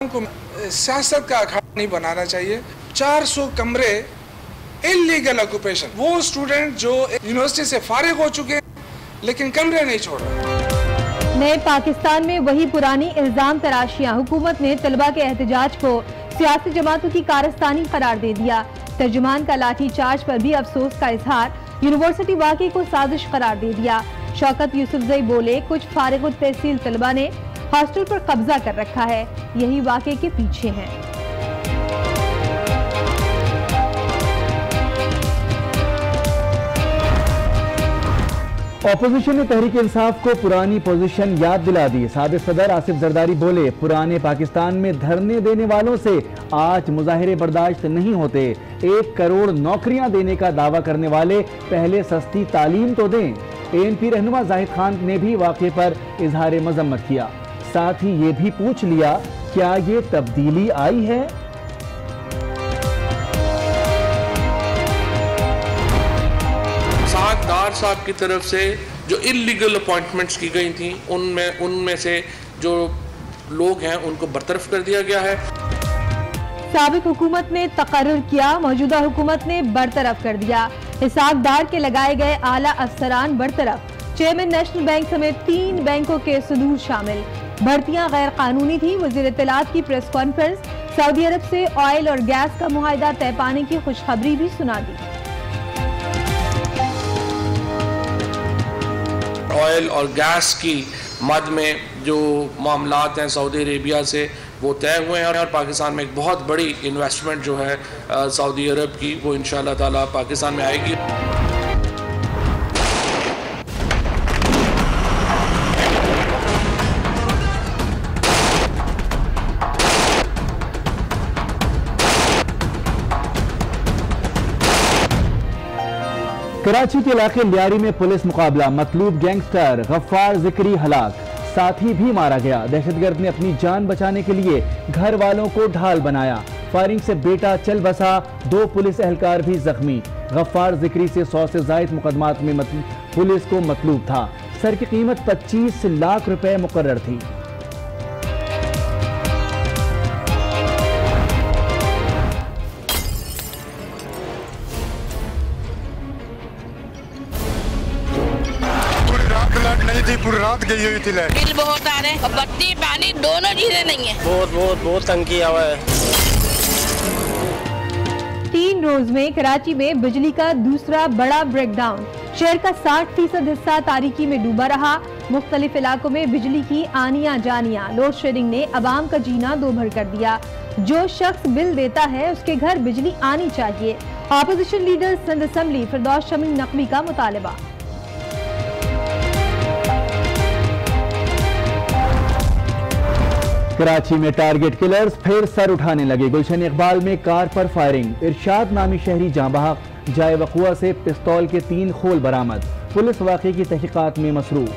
को सियासत का अखाड़ा नहीं बनाना चाहिए। 400 कमरे इलीगल ऑक्यूपेशन, वो स्टूडेंट जो यूनिवर्सिटी से फारिग हो चुके हैं लेकिन कमरे नहीं छोड़ रहे। नए पाकिस्तान में वही पुरानी इल्जाम तराशियां। हुकूमत ने तलबा के एहतजाज को सियासी जमातों की कारस्तानी करार दे दिया। तर्जुमान का लाठी चार्ज पर भी अफसोस का इजहार। यूनिवर्सिटी वाकई को साजिश करार दे दिया। शौकत यूसुफजई बोले, कुछ फारिग तहसील तलबा ने हॉस्टल पर कब्जा कर रखा है, यही वाकये के पीछे हैं। ऑपोजिशन ने तहरीक इंसाफ को पुरानी पोजीशन याद दिला दी। साबिक सदर आसिफ जरदारी बोले, पुराने पाकिस्तान में धरने देने वालों से आज मुजाहिरे बर्दाश्त नहीं होते। 1 करोड़ नौकरियां देने का दावा करने वाले पहले सस्ती तालीम तो दें। ANP रहनुमा जाहिद खान ने भी वाक़े पर इजहार मजम्मत किया। साथ ही ये भी पूछ लिया, क्या ये तब्दीली आई है? डार साहब की तरफ से जो इलीगल अपॉइंटमेंट्स की गई थी उनमें से जो लोग हैं उनको बरतरफ कर दिया गया है। साबिक हुकूमत ने तकर्रुर किया, मौजूदा हुकूमत ने बरतरफ कर दिया। इसाक डार के लगाए गए आला अफसरान बरतरफ। चेयरमैन नेशनल बैंक समेत 3 बैंकों के सदूर शामिल। भर्तियां गैर कानूनी थी। वजीर इत्तलात की प्रेस कॉन्फ्रेंस। सऊदी अरब से ऑयल और गैस का मुआहिदा तय पाने की खुशखबरी भी सुना दी। ऑयल और गैस की मद में जो मामलात हैं सऊदी अरेबिया से वो तय हुए हैं और पाकिस्तान में एक बहुत बड़ी इन्वेस्टमेंट जो है सऊदी अरब की वो इंशाअल्लाह ताला पाकिस्तान में आएगी। कराची के इलाके लियारी में पुलिस मुकाबला। मतलूब गैंगस्टर गफ्फार जिक्री हलाक, साथी भी मारा गया। दहशतगर्द ने अपनी जान बचाने के लिए घर वालों को ढाल बनाया। फायरिंग से बेटा चल बसा। 2 पुलिस एहलकार भी जख्मी। गफ्फार जिक्री से 100 से जायद मुकदमात में पुलिस को मतलूब था। सर की कीमत 25 लाख रुपए मुकर्रर थी। नहीं थी, पूरी रात गई हुई थी लाइट। बिल बहुत आ रहे हैं और बत्ती पानी दोनों चीजें नहीं है। बहुत तंग किया हुआ है। 3 रोज में कराची में बिजली का दूसरा बड़ा ब्रेकडाउन। शहर का 60% हिस्सा तारीकी में डूबा रहा। मुख्तलिफ इलाकों में बिजली की आनियां जानियां। लोड शेडिंग ने अवाम का जीना दोभर कर दिया। जो शख्स बिल देता है उसके घर बिजली आनी चाहिए। ऑपोजिशन लीडर सिंध असेंबली फिरदौस शमीम नकवी का मुतालबा। कराची में टारगेट किलर्स फिर सर उठाने लगे। गुलशन इकबाल में कार पर फायरिंग। इरशाद नामी शहरी जाँ बहक। जाए वक़ुआ से पिस्तौल के 3 खोल बरामद। पुलिस वाक़े की तहकीकात में मसरूफ।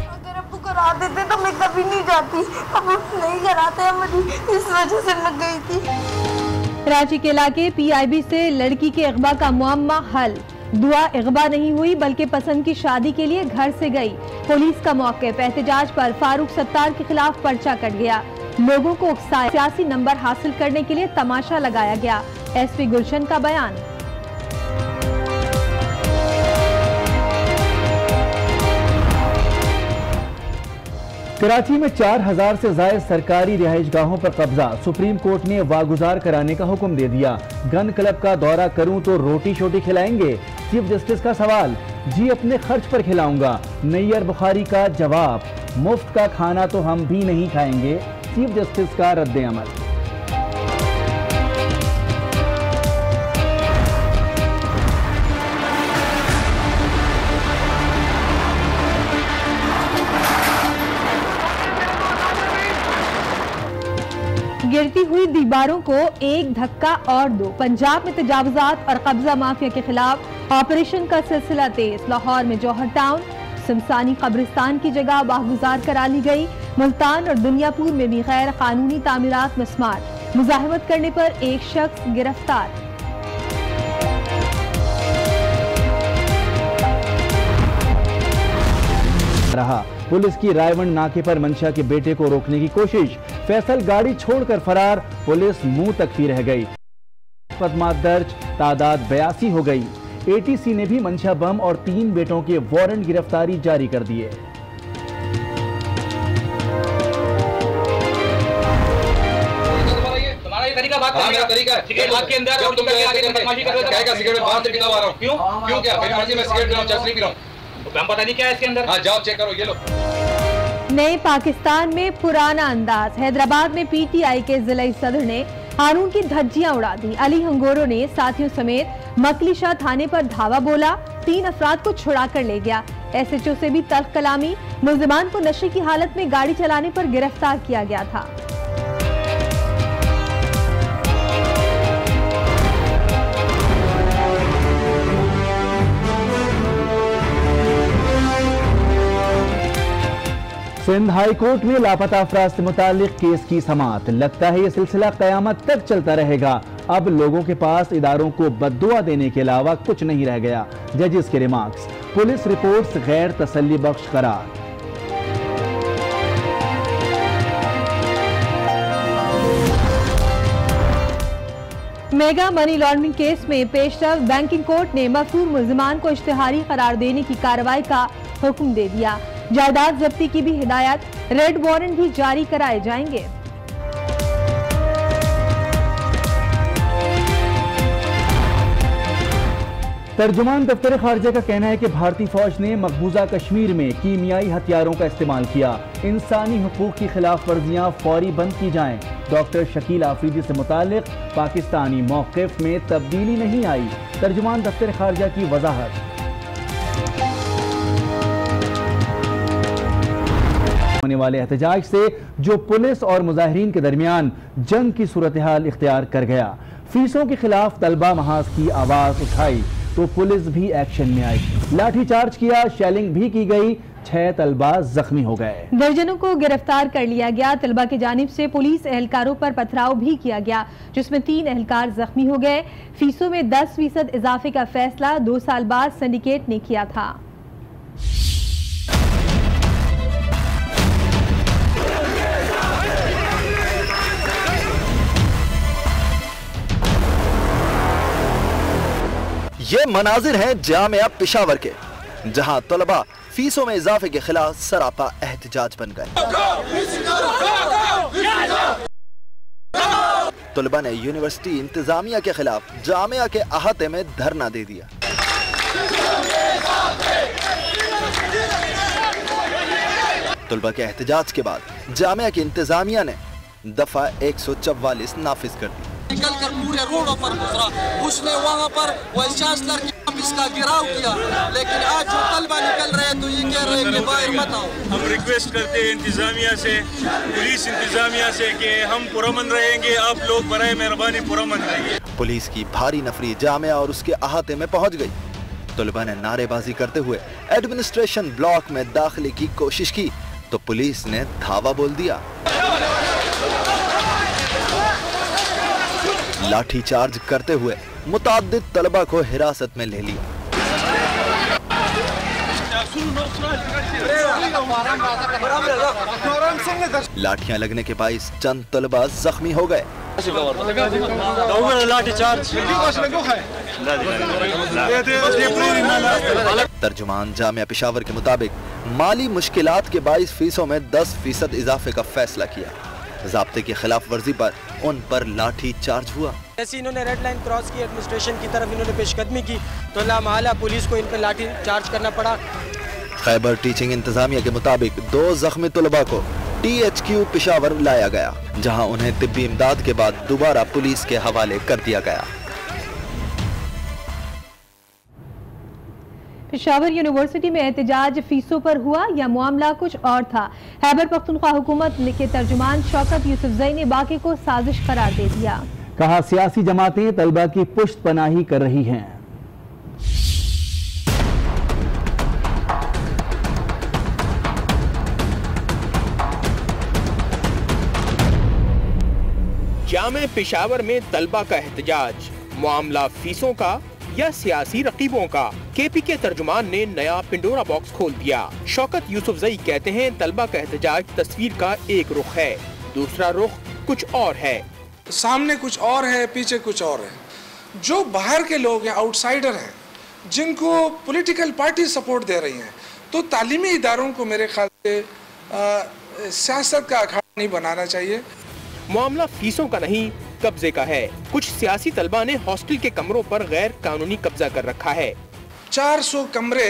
अगर अब्बू करा देते तो मैं कभी नहीं जाती। अब नहीं कराते हैं मुझे, इस वजह से मैं गई थी। कराची के इलाके PIB से लड़की के अगवा का मुअम्मा हल। दुआ इगबा नहीं हुई बल्कि पसंद की शादी के लिए घर से गई। पुलिस का मौक़िफ़। एहतजाज पर फारूक सत्तार के खिलाफ पर्चा कट गया। लोगों को उकसाया। सियासी नंबर हासिल करने के लिए तमाशा लगाया गया। SP गुलशन का बयान। कराची में 4000 से ज्यादा सरकारी रिहाइशगाहों पर कब्जा। सुप्रीम कोर्ट ने वागुजार कराने का हुक्म दे दिया। गन क्लब का दौरा करूं तो रोटी शोटी खिलाएंगे? चीफ जस्टिस का सवाल। जी अपने खर्च पर खिलाऊंगा। नैयर बुखारी का जवाब। मुफ्त का खाना तो हम भी नहीं खाएंगे। चीफ जस्टिस का रद्द अमल। गिरती हुई दीवारों को एक धक्का और दो। पंजाब में तजावुजात और कब्जा माफिया के खिलाफ ऑपरेशन का सिलसिला तेज। लाहौर में जौहर टाउन शमसानी कब्रिस्तान की जगह वाहगुजार करा ली गई। मुल्तान और दुनियापुर में भी गैर कानूनी तामीरात मस्मार। मुजाहिमत करने पर एक शख्स गिरफ्तार। रहा। पुलिस की रायवंड नाके पर मंशा के बेटे को रोकने की कोशिश, फैसल गाड़ी छोड़कर फरार, पुलिस मुंह तकती रह गई। मुकदमा दर्ज, तादाद 82 हो गई। एटीसी ने भी मंशा बम और 3 बेटों के वारंट गिरफ्तारी जारी कर दिए। तरीका बात करने का तरीका है। सिगरेट के अंदर और तुम आगे बदमाशी कर रहे हो। क्या क्या सिगरेट बाहर से पीता आ रहा हूं? क्यों क्या? मेरी मर्जी में सिगरेट पी रहा हूं, चरस पी रहा हूं। तो हम पता नहीं क्या है इसके अंदर। हां जाओ चेक करो, ये लो। नए पाकिस्तान में पुराना अंदाज। हैदराबाद में पीटीआई के जिला सदर ने कानून की धज्जियां उड़ा दी। अली हंगोरो ने साथियों समेत मकलिशा थाने पर धावा बोला, 3 अफराद को छुड़ा कर ले गया। एसएचओ से भी तल्ख कलामी। मुल्जिमान को नशे की हालत में गाड़ी चलाने पर गिरफ्तार किया गया था। सिंध हाई कोर्ट में लापता अफराद से मुताल्लिक केस की समाअत। लगता है ये सिलसिला क़यामत तक चलता रहेगा। अब लोगों के पास इदारों को बद्दुआ देने के अलावा कुछ नहीं रह गया। जजेस के रिमार्क्स, पुलिस रिपोर्ट्स गैर तसल्ली बख्श करार। मेगा मनी लॉन्ड्रिंग केस में पेशरफ बैंकिंग कोर्ट ने मफरूर मुल्जिमान को इश्तिहारी करार देने की कार्रवाई का हुक्म दे दिया। जायदाद जब्ती की भी हिदायत, रेड वारंट भी जारी कराए जाएंगे। तर्जुमान दफ्तर खारजा का कहना है कि भारतीय फौज ने मकबूजा कश्मीर में कीमियाई हथियारों का इस्तेमाल किया। इंसानी हुकूक की खिलाफ वर्जियां फौरी बंद की जाएं। डॉक्टर शकील आफरीदी से मुतालिक पाकिस्तानी मौक़िफ़ में तब्दीली नहीं आई। तर्जुमान दफ्तर खारजा की वजाहत। होने वाले एहतजाज से जो पुलिस और मुजाहिरीन के दरमियान जंग की सूरत हाल इख्तियार कर गया। फीसों के खिलाफ तलबा महाज की आवाज उठाई तो पुलिस भी एक्शन में आई। लाठी चार्ज किया, शेलिंग भी की गई। 6 तलबा जख्मी हो गए। दर्जनों को गिरफ्तार कर लिया गया। तलबा की जानिब से पुलिस एहलकारों पर पथराव भी किया गया, जिसमें 3 एहलकार जख्मी हो गए। फीसों में 10% इजाफे का फैसला 2 साल बाद सिंडिकेट ने किया था। ये मनाजिर हैं जामिया पेशावर के, जहां तलबा फीसों में इजाफे के खिलाफ सरापा एहतजाज बन गए। तलबा ने यूनिवर्सिटी इंतजामिया के खिलाफ जामिया के अहाते में धरना दे दिया। तलबा के एहतजाज के बाद जामिया की इंतजामिया ने दफा 144 नाफिज कर दी। निकल कर पूरे रोडों पर गुजरा, उसने वहाँ पर वाइस चांसलर की ऑफिस का घेराव किया, लेकिन आज जो तलबा निकल रहे हैं तो ये कह रहे हैं कि बाहर मत आओ। हम रिक्वेस्ट करते हैं इंतजामिया से, पुलिस इंतजामिया से कि हम पुरअमन रहेंगे, आप लोग बराए मेहरबानी पुरअमन रहिए। पुलिस की भारी नफरी जामिया और उसके अहाते में पहुँच गई। तलबा ने नारेबाजी करते हुए एडमिनिस्ट्रेशन ब्लॉक में दाखिले की कोशिश की तो पुलिस ने धावा बोल दिया। लाठी चार्ज करते हुए मुताद्दिद तलबा को हिरासत में ले लिया। लाठियां लगने के बाइस चंद तलबा जख्मी हो गए। तर्जुमान जामिया पेशावर के मुताबिक माली मुश्किलात के बाइस फीसों में 10% इजाफे का फैसला किया। ज़ाब्ते की खिलाफ वर्जी पर उन पर लाठी चार्ज हुआ। जैसे इन्होंने रेड लाइन क्रॉस की, एडमिनिस्ट्रेशन की तरफ इन्होंने पेशकदमी की तो लामहला पुलिस को इन पर लाठी चार्ज करना पड़ा। खैबर टीचिंग इंतजामिया के मुताबिक 2 जख्मी तलबा को THQ पेशावर लाया गया, जहां उन्हें तिब्बी इमदाद के बाद दोबारा पुलिस के हवाले कर दिया गया। पेशावर यूनिवर्सिटी में एहतजाज फीसों पर हुआ या मामला कुछ और था। खैबर पख्तूनख्वा हुकूमत के तर्जुमान शौकत यूसुफजई ने वाक़े को साजिश करार दे दिया। कहा सियासी जमातें तलबा की पुश्त पनाही कर रही हैं। जामे पेशावर में तलबा का एहतजाज, मामला फीसों का या सियासी रकीबों का। KP के तर्जुमान ने नया पिंडोरा बॉक्स खोल दिया। शौकत यूसुफजई कहते हैं तलबा का एहतजाज तस्वीर का एक रुख है, दूसरा रुख कुछ और है। सामने कुछ और है, पीछे कुछ और है। जो बाहर के लोग हैं, आउटसाइडर हैं, जिनको पॉलिटिकल पार्टी सपोर्ट दे रही हैं, तो तालीमी इदारों को मेरे ख्याल से सियासत का अखाड़ा नहीं बनाना चाहिए। मामला फीसों का नहीं, कब्जे का है। कुछ सियासी तलबा ने हॉस्टल के कमरों पर गैर कानूनी कब्जा कर रखा है। 400 कमरे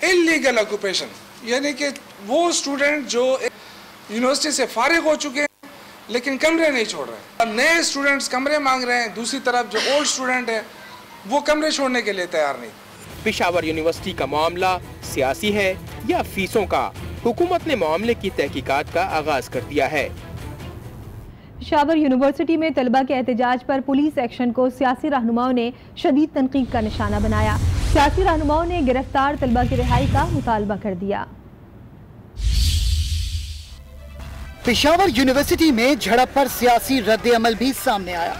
इल्लीगल ऑक्यूपेशन, यानी कि वो स्टूडेंट जो यूनिवर्सिटी से फारिग हो चुके हैं लेकिन कमरे नहीं छोड़ रहे। अब नए स्टूडेंट्स कमरे मांग रहे हैं, दूसरी तरफ जो ओल्ड स्टूडेंट है वो कमरे छोड़ने के लिए तैयार नहीं। पेशावर यूनिवर्सिटी का मामला सियासी है या फीसों का? हुकूमत ने मामले की तहकीकात का आगाज कर दिया है। पेशावर यूनिवर्सिटी में तलबा के एहतजाज पर पुलिस एक्शन को सियासी रहनुमाओं ने शदीद तनकीद का निशाना बनाया। सियासी रहनुमाओं ने गिरफ्तार तलबा की रिहाई का मुतालबा कर दिया। पेशावर यूनिवर्सिटी में झड़प पर सियासी रद्द-ए-अमल भी सामने आया।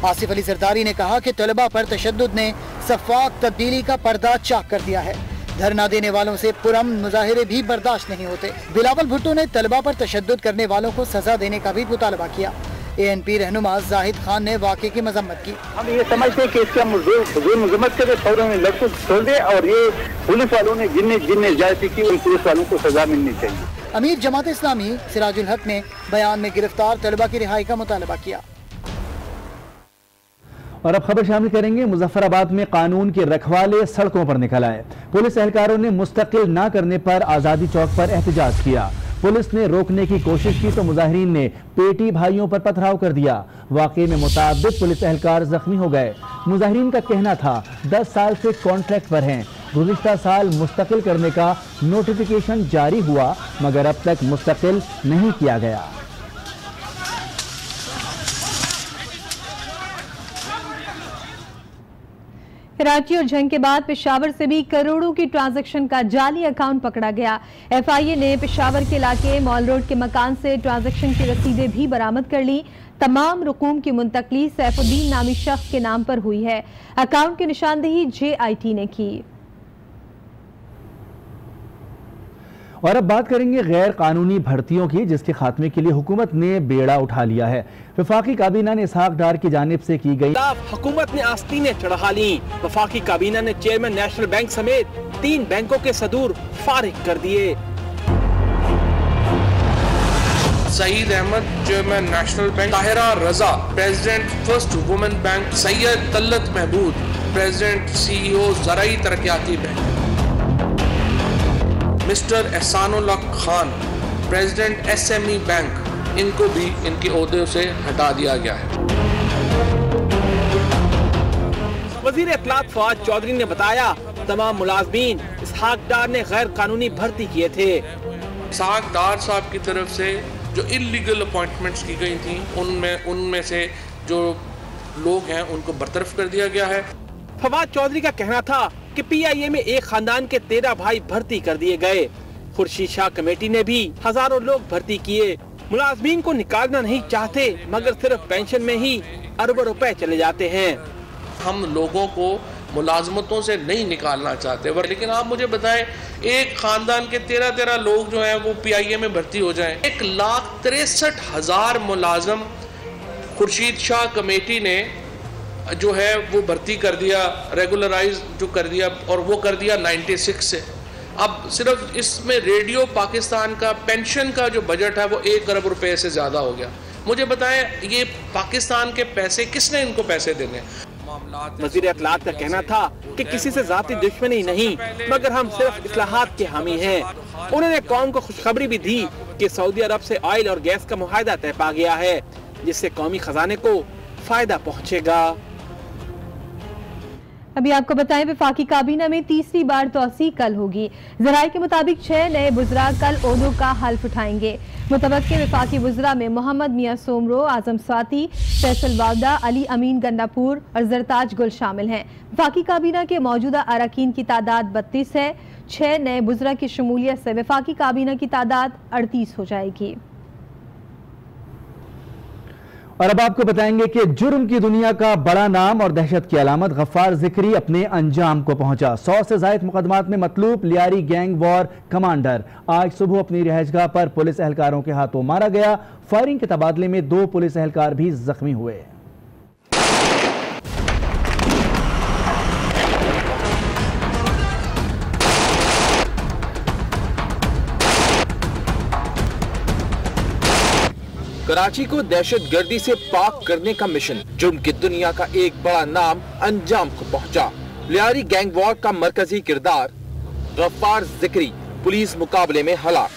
आसिफ अली जरदारी ने कहा कि तलबा पर तशद्दुद ने सफाक तब्दीली का पर्दा चाक कर दिया है। धरना देने वालों से पुरअमन मुजाहिरे भी बर्दाश्त नहीं होते। बिलावल भुट्टो ने तलबा पर तशद्दुद करने वालों को सजा देने का भी मुतालबा किया। ANP रहनुमा जाहिद खान ने वाक़े की मजम्मत की। हम ये समझते हैं कि इसका मजम्मत करे, फौरन लड़कों को छोड़ दे और ये पुलिस वालों ने जिनने ज्यादती की उन पुलिस वालों को सजा मिलनी चाहिए। अमीर जमात इस्लामी सिराजुल हक ने बयान में गिरफ्तार तलबा की रिहाई का मुतालबा किया। और अब खबर शामिल करेंगे, मुजफ्फराबाद में कानून के रखवाले सड़कों पर निकल आए। पुलिस एहलकारों ने मुस्तकिल ना करने पर आज़ादी चौक पर एहतजाज किया। पुलिस ने रोकने की कोशिश की तो मुजाहिरीन ने पेटी भाइयों पर पथराव कर दिया। वाक़े में मुताबिक पुलिस एहलकार जख्मी हो गए। मुजाहिरीन का कहना था 10 साल से कॉन्ट्रैक्ट पर हैं। गुज़िश्ता साल मुस्तकिल करने का नोटिफिकेशन जारी हुआ मगर अब तक मुस्तकिल नहीं किया गया। कराची और झंग के बाद पेशावर से भी करोड़ों की ट्रांजैक्शन का जाली अकाउंट पकड़ा गया। FIA ने पेशावर के इलाके मॉल रोड के मकान से ट्रांजैक्शन की रसीदें भी बरामद कर ली। तमाम रकूम की मुंतकली सैफुद्दीन नामी शख्स के नाम पर हुई है। अकाउंट की निशानदेही JIT ने की। और अब बात करेंगे गैर कानूनी भर्तियों की, जिसके खात्मे के लिए हुकूमत ने बेड़ा उठा लिया है। वफाकी काबीना ने इसहाक डार की जानिब से की गई हुकूमत ने आस्तीनें चढ़ा ली। वफाकी काबीना ने चेयरमैन नेशनल बैंक समेत 3 बैंकों के सदूर फारिग कर दिए। Saeed Ahmed chairman national bank, Tahira Raza president first women bank, Syed Talat Mehmood president CEO Zarai Taraqiati bank, mister Ehsanullah Khan president SME bank, इनको भी इनके ओहदे से हटा दिया गया है। वजीर इत्तलात फवाद चौधरी ने बताया तमाम मुलाजमीन इसहाक डार ने गैर कानूनी भर्ती किए थे। इसहाक डार साहब की तरफ से जो इलीगल अपॉइंटमेंट्स की गई थी उनमें से जो लोग हैं उनको बरतरफ कर दिया गया है। फवाद चौधरी का कहना था कि PIA में एक खानदान के 13 भाई भर्ती कर दिए गए। खुर्शीद शाह कमेटी ने भी हजारों लोग भर्ती किए। मुलाजमीन को निकालना नहीं चाहते मगर सिर्फ पेंशन में ही अरबों रुपए चले जाते हैं। हम लोगों को मुलाजमतों से नहीं निकालना चाहते, लेकिन आप मुझे बताएं एक खानदान के 13 लोग जो हैं वो PIA में भर्ती हो जाएं। 1,63,000 मुलाजम खुर्शीद शाह कमेटी ने जो है वो भर्ती कर दिया, रेगुलराइज जो कर दिया, और वो कर दिया 96 से। अब सिर्फ इसमें रेडियो पाकिस्तान का पेंशन का जो बजट है वो 1 अरब रुपए से ज़्यादा हो गया। मुझे बताएं ये पाकिस्तान के पैसे किसने इनको पैसे देने? वज़ीर इत्तलात का कहना था कि किसी से ज़ाती दुश्मनी नहीं मगर हम सिर्फ इस्लाहात के हामी हैं। उन्होंने कौम को खुशखबरी भी दी कि सऊदी अरब से ऑयल और गैस का मुआहदा तय पा गया है जिससे कौमी खजाने को फायदा पहुँचेगा। अभी आपको बताएं वफाकी काबीना में तीसरी बार तौसी कल होगी। ज़राए के मुताबिक 6 नए बुज़रा कल ओहदों का हल्फ उठाएंगे। मुतवक्किल वफाकी बुज़रा में मोहम्मद मियां सोमरो, आजम स्वाति, फैसल वावदा, अली अमीन गन्नापुर और जरताज गुल शामिल हैं। वफाकी काबीना के मौजूदा अरकान की तादाद 32 है। 6 नए बुज़रा की शमूलियत से वफाकी काबीना की तादाद 38 हो जाएगी। और अब आपको बताएंगे कि जुर्म की दुनिया का बड़ा नाम और दहशत की अलामत गफ्फार जिक्री अपने अंजाम को पहुंचा। 100 से ज्यादा मुकदमात में मतलूब लियारी गैंग वॉर कमांडर आज सुबह अपनी रिहाइशगाह पर पुलिस एहलकारों के हाथों मारा गया। फायरिंग के तबादले में 2 पुलिस एहलकार भी जख्मी हुए। कराची को दहशतगर्दी से पाक करने का मिशन, जुर्म की दुनिया का एक बड़ा नाम अंजाम को पहुंचा। लियारी गैंग वॉर का मरकजी किरदार गफ्फार जिक्री पुलिस मुकाबले में हलाक।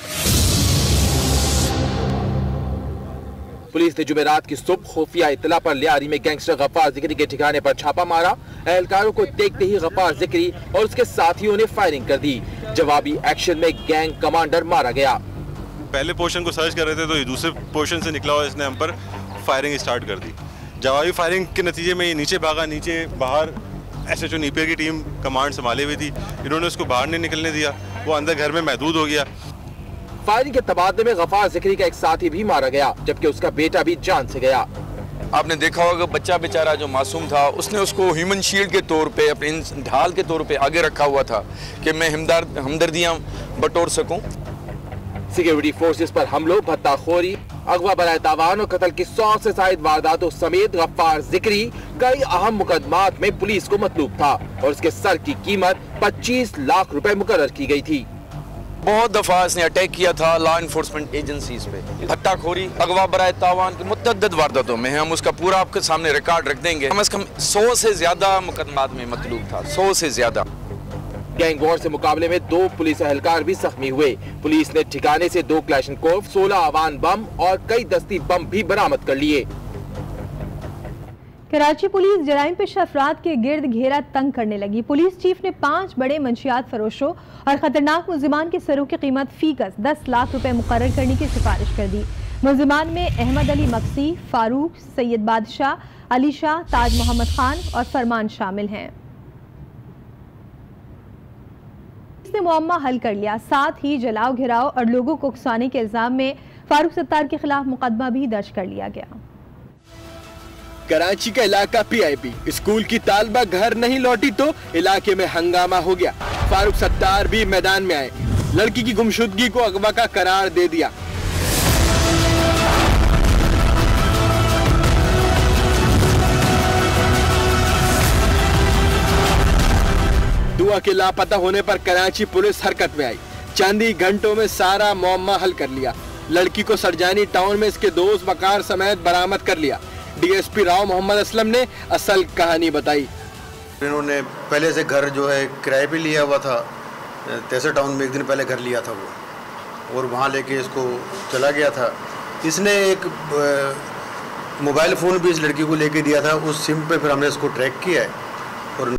पुलिस ने जुमेरात की सुबह खुफिया इत्तला पर लियारी में गैंगस्टर गफ्फार जिक्री के ठिकाने पर छापा मारा। एहलकारों को देखते ही गफ्फार जिक्री और उसके साथियों ने फायरिंग कर दी। जवाबी एक्शन में गैंग कमांडर मारा गया। पहले पोर्शन को सर्च कर रहे थे तो ये दूसरे पोर्शन से निकला हुआ इसने हम पर फायरिंग स्टार्ट कर दी। जवाबी फायरिंग के नतीजे में ये नीचे भागा। नीचे बाहर SHO नीपेर की टीम कमांड संभाले हुई थी, इन्होंने उसको बाहर नहीं निकलने दिया, वो अंदर घर में महदूद हो गया। फायरिंग के तबादले में गफ्फार जिक्री का एक साथी भी मारा गया, जबकि उसका बेटा भी जान से गया। आपने देखा होगा बच्चा बेचारा जो मासूम था, उसने उसको ह्यूमन शील्ड के तौर पे, अपने ढाल के तौर पे आगे रखा हुआ था कि मैं हमदर्दियाँ बटोर सकूँ। सिक्योरिटी फोर्सेस पर हमलों, भत्ताखोरी, अगवा बराए तावान और कत्ल की 100 से ज्यादा वारदातों समेत गफ्फार जिक्री कई अहम मुकदमात में पुलिस को मतलूब था और उसके सर की कीमत 25 लाख रुपए मुकर्रर की गई थी। बहुत दफा इसने अटैक किया था लॉ इन्फोर्समेंट एजेंसीज पे। भट्टाखोरी, अगवा बराए तावान की मुतअद्दिद वारदातों में हम उसका पूरा आपके सामने रिकॉर्ड रख देंगे। कम से कम 100 से ज्यादा मुकदमात में मतलूब था, 100 से ज्यादा। गैंग वॉर से मुकाबले में 2 पुलिस एहलकार भी जख्मी हुए। पुलिस ने ठिकाने से 2 क्लैशनकोव, 16 अवान बम और कई दस्ती बम भी बरामद कर लिए। कराची पुलिस जराइम पेश अफराद के गिर्द घेरा तंग करने लगी। पुलिस चीफ ने 5 बड़े मंशियात फरोशों और खतरनाक मुल्जिमान के सरों की कीमत फीकस 10 लाख रुपए मुकर्रर करने की सिफारिश कर दी। मुल्जिमान में अहमद अली मक्सी, फारूक, सैयद बादशाह, अली शाह, ताज मोहम्मद खान और फरमान शामिल हैं। ने मुअम्मा हल कर लिया, साथ ही जलाओ घिराव और लोगों को उकसाने के इल्जाम में फारूक सत्तार के खिलाफ मुकदमा भी दर्ज कर लिया गया। कराची का इलाका PIP, स्कूल की तालबा घर नहीं लौटी तो इलाके में हंगामा हो गया। फारूक सत्तार भी मैदान में आए, लड़की की गुमशुदगी को अगवा का करार दे दिया। दुआ के लापता होने पर कराची पुलिस हरकत में आई। चंद ही घंटों में सारा मुअम्मा हल कर लिया। लड़की को सरजानी टाउन में इसके दोस्त वकार समेत बरामद कर लिया। DSP राव मोहम्मद असलम ने असल कहानी बताई। इन्होंने पहले से घर जो है किराए पे लिया हुआ था, तेसर टाउन में एक दिन पहले घर लिया था वो, और वहाँ लेके इसको चला गया था। इसने एक मोबाइल फ़ोन भी इस लड़की को लेके दिया था, उस सिम पे फिर हमने इसको ट्रैक किया है और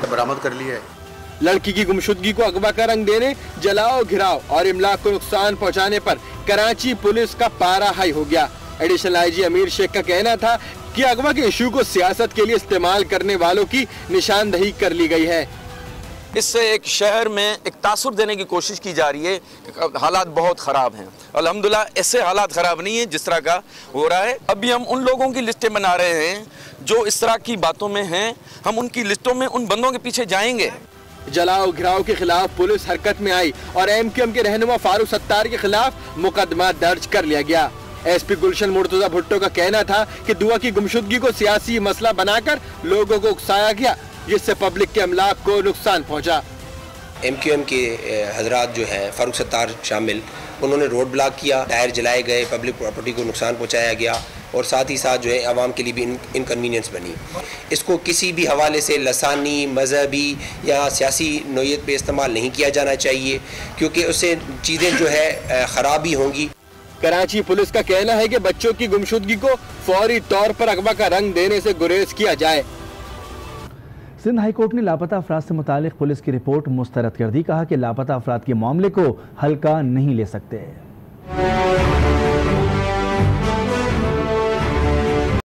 बरामद कर लिया है। लड़की की गुमशुदगी को अगवा का रंग देने, जलाओ घिराव और इमलाक को नुकसान पहुंचाने पर कराची पुलिस का पारा हाई हो गया। एडिशनल IG अमीर शेख का कहना था कि अगवा के इशू को सियासत के लिए इस्तेमाल करने वालों की निशानदही कर ली गई है। इससे एक शहर में एक तासुर देने की कोशिश की जा रही है। हालात बहुत ख़राब हैं। अल्हम्दुलिल्लाह ऐसे हालात ख़राब नहीं है जिस तरह का हो रहा है। अभी हम उन लोगों की लिस्टें बना रहे हैं जो इस तरह की बातों में हैं। हम उनकी लिस्टों में उन बंदों के पीछे जाएंगे। जलाओ घिराव के खिलाफ पुलिस हरकत में आई और MQM के रहनुमा फारूक सत्तार के खिलाफ मुकदमा दर्ज कर लिया गया। SP गुलशन मुर्तजा भुट्टो का कहना था कि दुआ की गुमशुदगी को सियासी मसला बनाकर लोगों को उकसाया गया, जिससे पब्लिक के अमलाक को नुकसान पहुंचा। MQM के हजरात जो हैं, फारूक सत्तार शामिल, उन्होंने रोड ब्लॉक किया, टायर जलाए गए, पब्लिक प्रॉपर्टी को नुकसान पहुंचाया गया और साथ ही साथ जो है आवाम के लिए भी इनकन्वीनियंस बनी। इसको किसी भी हवाले से लसानी, मजहबी या सियासी नोयत पे इस्तेमाल नहीं किया जाना चाहिए, क्योंकि उससे चीज़ें जो है ख़राबी होंगी। कराची पुलिस का कहना है कि बच्चों की गुमशुदगी को फौरी तौर पर अगवा का रंग देने से गुरेज किया जाए। सिंध हाईकोर्ट ने लापता अफराद से मुतालिक पुलिस की रिपोर्ट मुस्तरद कर दी। कहा कि लापता अफराद के मामले को हल्का नहीं ले सकते।